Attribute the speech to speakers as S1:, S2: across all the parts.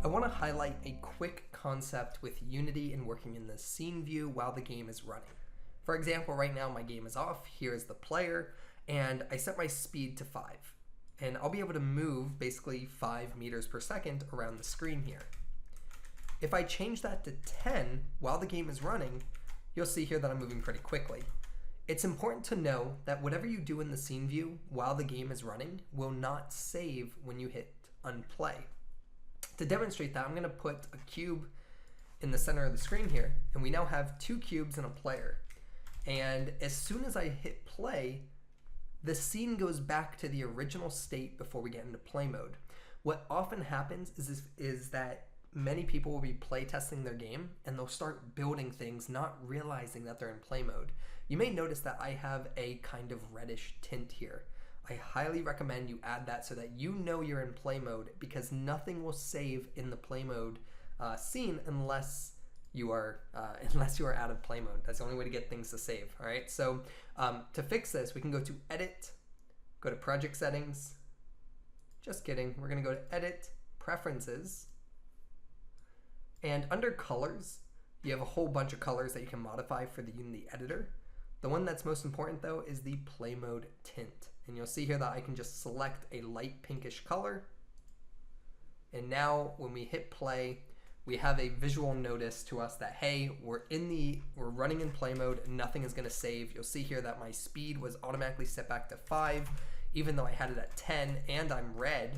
S1: I want to highlight a quick concept with Unity and working in the scene view while the game is running. For example, right now my game is off, here is the player, and I set my speed to 5. And I'll be able to move basically 5 meters per second around the screen here. If I change that to 10 while the game is running, you'll see here that I'm moving pretty quickly. It's important to know that whatever you do in the scene view while the game is running will not save when you hit unplay. To demonstrate that, I'm going to put a cube in the center of the screen here, and we now have 2 cubes and a player. And as soon as I hit play, the scene goes back to the original state before we get into play mode. What often happens is that many people will be play testing their game and they'll start building things not realizing that they're in play mode. You may notice that I have a kind of reddish tint here. I highly recommend you add that so that you know you're in play mode, because nothing will save in the play mode scene unless you are out of play mode. That's the only way to get things to save. All right. So to fix this, we can go to Edit, go to Project Settings. Just kidding. We're going to go to Edit, Preferences, and under Colors, you have a whole bunch of colors that you can modify for the Unity editor. The one that's most important though is the play mode tint. And you'll see here that I can just select a light pinkish color. And now when we hit play, we have a visual notice to us that, hey, we're running in play mode and nothing is going to save. You'll see here that my speed was automatically set back to 5, even though I had it at 10 and I'm red.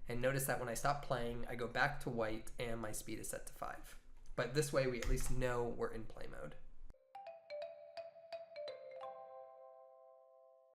S1: And notice that when I stop playing, I go back to white and my speed is set to 5. But this way we at least know we're in play mode.